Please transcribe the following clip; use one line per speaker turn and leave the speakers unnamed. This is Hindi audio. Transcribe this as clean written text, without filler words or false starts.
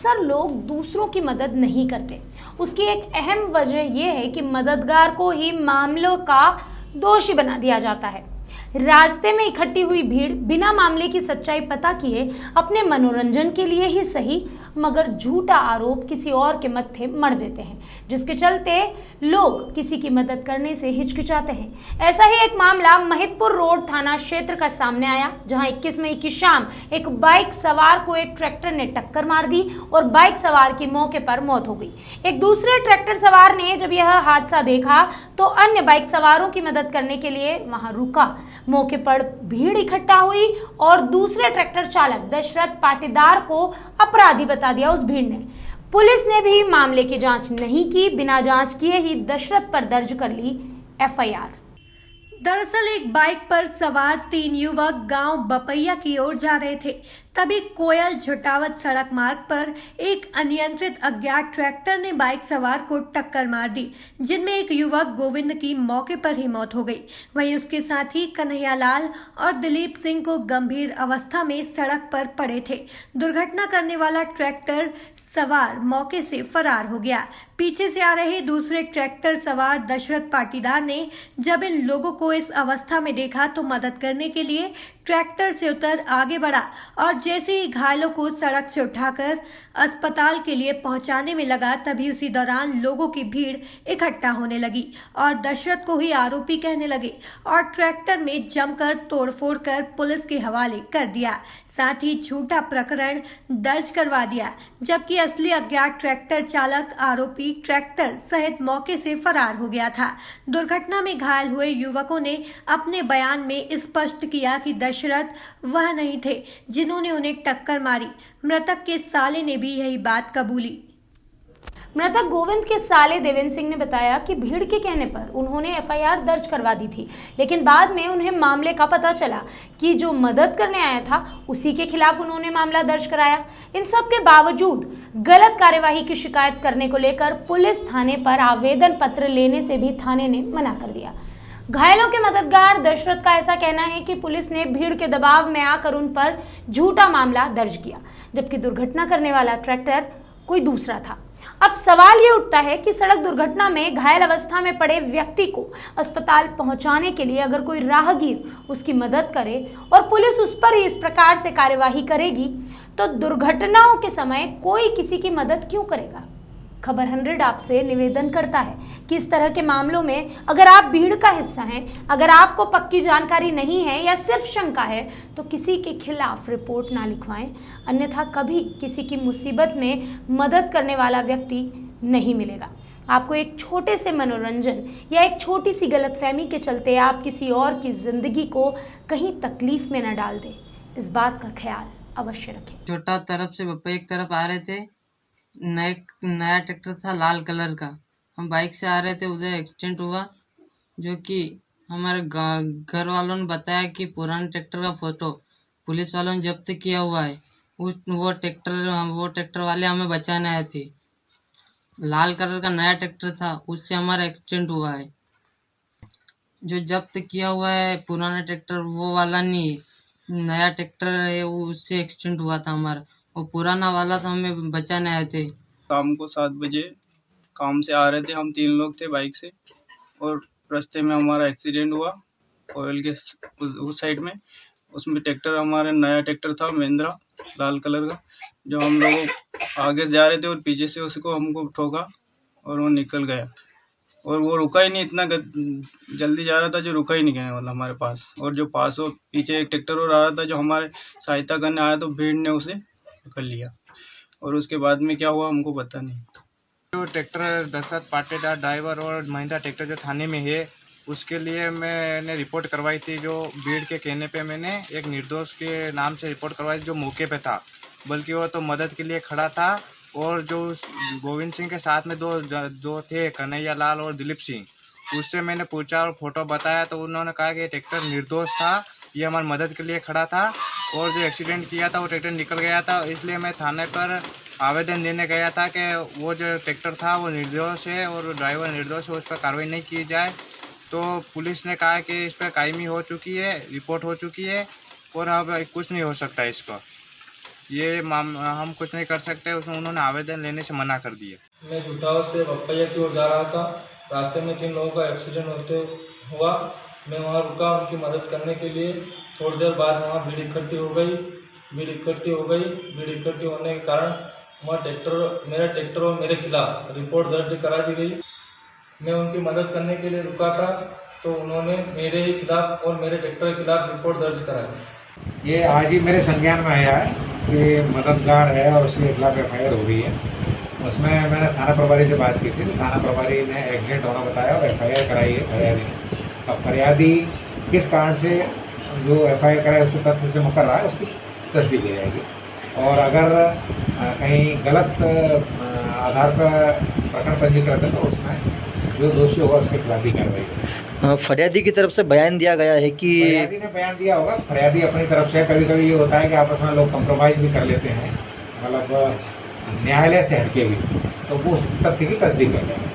अक्सर लोग दूसरों की मदद नहीं करते। उसकी एक अहम वजह यह है कि मददगार को ही मामलों का दोषी बना दिया जाता है। रास्ते में इकट्ठी हुई भीड़ बिना मामले की सच्चाई पता किए अपने मनोरंजन के लिए ही सही मगर झूठा आरोप किसी और के मत्थे मढ़ देते हैं, जिसके चलते लोग किसी की मदद करने से हिचकिचाते हैं। ऐसा ही एक मामला महिदपुर रोड थाना क्षेत्र का सामने आया, जहां 21 मई की शाम एक बाइक सवार को एक ट्रैक्टर ने टक्कर मार दी और बाइक सवार की मौके पर मौत हो गई। एक दूसरे ट्रैक्टर सवार ने जब यह हादसा देखा तो अन्य बाइक सवारों की मदद करने के लिए वहां रुका। मौके पर भीड़ इकट्ठा हुई और दूसरे ट्रैक्टर चालक दशरथ पाटीदार को अपराधी बता दिया उस भीड़ ने। पुलिस ने भी मामले की जांच नहीं की, बिना जांच किए ही दशरथ पर दर्ज कर ली एफआईआर।
दरअसल एक बाइक पर सवार 3 युवक गांव बपैया की ओर जा रहे थे, तभी कोयल झटावत सड़क मार्ग पर एक अनियंत्रित अज्ञात ट्रैक्टर ने बाइक सवार को टक्कर मार दी, जिनमें एक युवक गोविंद की मौके पर ही मौत हो गई। वहीं उसके साथी कन्हैयालाल और दिलीप सिंह को गंभीर अवस्था में सड़क पर पड़े थे। दुर्घटना करने वाला ट्रैक्टर सवार मौके से फरार हो गया। पीछे से आ रहे दूसरे ट्रैक्टर सवार दशरथ पाटीदार ने जब इन लोगों को इस अवस्था में देखा तो मदद करने के लिए ट्रैक्टर से उतर आगे बढ़ा और जैसे ही घायलों को सड़क से उठाकर अस्पताल के लिए पहुंचाने में लगा, तभी उसी दौरान लोगों की भीड़ इकट्ठा होने लगी और दशरथ को ही आरोपी कहने लगे और ट्रैक्टर में जमकर तोड़फोड़ कर पुलिस के हवाले कर दिया। साथ ही झूठा प्रकरण दर्ज करवा दिया, जबकि असली अज्ञात ट्रैक्टर चालक आरोपी ट्रैक्टर सहित मौके से फरार हो गया था। दुर्घटना में घायल हुए युवकों ने अपने बयान में स्पष्ट किया कि दशरथ वह नहीं थे जिन्होंने उन्हें टक्कर मारी। मृतक के साले ने भी यही बात कबूली।
मृतक गोविंद के साले देवेंद्र सिंह ने बताया कि भीड़ के कहने पर उन्होंने एफआईआर दर्ज करवा दी थी, लेकिन बाद में उन्हें मामले का पता चला कि जो मदद करने आया था उसी के खिलाफ उन्होंने मामला दर्ज कराया। इन सब के बावजूद गलत कार्यवाही की शिकायत करने को लेकर पुलिस थाने पर आवेदन पत्र लेने से भी थाने ने मना कर दिया। घायलों के मददगार दशरथ का ऐसा कहना है कि पुलिस ने भीड़ के दबाव में आकर उन पर झूठा मामला दर्ज किया, जबकि दुर्घटना करने वाला ट्रैक्टर कोई दूसरा था। अब सवाल ये उठता है कि सड़क दुर्घटना में घायल अवस्था में पड़े व्यक्ति को अस्पताल पहुंचाने के लिए अगर कोई राहगीर उसकी मदद करे और पुलिस उस पर ही इस प्रकार से कार्यवाही करेगी, तो दुर्घटनाओं के समय कोई किसी की मदद क्यों करेगा। खबर 100 आपसे निवेदन करता है कि इस तरह के मामलों में अगर आप भीड़ का हिस्सा हैं, अगर आपको पक्की जानकारी नहीं है या सिर्फ शंका है, तो किसी के खिलाफ रिपोर्ट ना लिखवाएं, अन्यथा कभी किसी की मुसीबत में मदद करने वाला व्यक्ति नहीं मिलेगा। आपको एक छोटे से मनोरंजन या एक छोटी सी गलतफहमी के चलते आप किसी और की जिंदगी को कहीं तकलीफ में न डाल दें, इस बात का ख्याल अवश्य रखें।
छोटा तरफ से बप्पा एक तरफ आ रहे थे, नया ट्रैक्टर था लाल कलर का। हम बाइक से आ रहे थे, उधर एक्सीडेंट हुआ, जो कि हमारे घर वालों ने बताया कि पुराने ट्रैक्टर का फोटो पुलिस वालों ने जब्त किया हुआ है। वो ट्रैक्टर वाले हमें बचाने आए थे। लाल कलर का नया ट्रैक्टर था, उससे हमारा एक्सीडेंट हुआ है। जो जब्त किया हुआ है पुराना ट्रैक्टर वो वाला नहीं, नया ट्रैक्टर है, वो उससे एक्सीडेंट हुआ था हमारा। वो पुराना वाला तो हमें बचाने आए थे।
शाम को 7 बजे काम से आ रहे थे, हम 3 लोग थे बाइक से, और रास्ते में हमारा एक्सीडेंट हुआ कोयल के उस साइड में। उसमें ट्रैक्टर हमारा नया ट्रैक्टर था महिंद्रा लाल कलर का, जो हम लोग आगे से जा रहे थे और पीछे से उसको हमको ठोका और वो निकल गया। और वो रुका ही नहीं, इतना जल्दी जा रहा था जो रुका ही नहीं गया वाला हमारे पास। और जो पास हो पीछे एक ट्रैक्टर और आ रहा था जो हमारे सहायता करने आया, तो भीड़ ने उसे पकड़ लिया और उसके बाद में क्या हुआ हमको पता नहीं।
जो ट्रैक्टर दशरथ पाटीदार ड्राइवर और महिंद्रा ट्रैक्टर जो थाने में है, उसके लिए मैंने रिपोर्ट करवाई थी। जो भीड़ के कहने पे मैंने एक निर्दोष के नाम से रिपोर्ट करवाई थी, जो मौके पे था, बल्कि वो तो मदद के लिए खड़ा था। और जो गोविंद सिंह के साथ में दो थे, कन्हैयालाल और दिलीप सिंह, उससे मैंने पूछा और फोटो बताया, तो उन्होंने कहा कि ट्रैक्टर निर्दोष था, ये हमारी मदद के लिए खड़ा था और जो एक्सीडेंट किया था वो ट्रैक्टर निकल गया था। इसलिए मैं थाने पर आवेदन देने गया था कि वो जो ट्रैक्टर था वो निर्दोष है और ड्राइवर निर्दोष है, उस पर कार्रवाई नहीं की जाए। तो पुलिस ने कहा कि इस पर कायमी हो चुकी है, रिपोर्ट हो चुकी है और अब कुछ नहीं हो सकता इसको। ये हम कुछ नहीं कर सकते, उसमें उन्होंने आवेदन लेने से मना कर दिया।
मैं झुटावत से बपैया की ओर जा रहा था। रास्ते में 3 लोगों का एक्सीडेंट होते हुआ। मैं वहां रुका उनकी मदद करने के लिए। थोड़ी देर बाद वहां भीड़ इकट्ठी हो गई। भीड़ इकट्ठी होने के कारण वहाँ मेरा ट्रैक्टर और मेरे खिलाफ रिपोर्ट दर्ज करा दी गई। मैं उनकी मदद करने के लिए रुका था तो उन्होंने मेरे ही खिलाफ और मेरे ट्रैक्टर के खिलाफ रिपोर्ट दर्ज कराई।
ये आज ही मेरे संज्ञान में आया है कि मददगार है और उसके खिलाफ FIR हो गई है। उसमें मैंने थाना प्रभारी से बात की थी तो थाना प्रभारी ने एक्सीडेंट होना बताया और FIR कराई है फरियादी ने। अब फरियादी किस कारण से जो FIR कराए उसके तथ्य से मुकर रहा है उसकी तस्दीक हो जाएगी और अगर कहीं गलत आधार पर प्रकरण पंजीकृत है तो उसमें जो दोषी होगा उसके खिलाफ भी कार्रवाई होगी।
फरियादी की तरफ से बयान दिया गया है कि
फरियादी ने बयान दिया होगा। फरियादी अपनी तरफ से, कभी कभी ये होता है कि आपस में लोग कंप्रोमाइज़ भी कर लेते हैं, मतलब न्यायालय से हटके भी, तो वो उस तथ्य की तस्दीक कर लेंगे।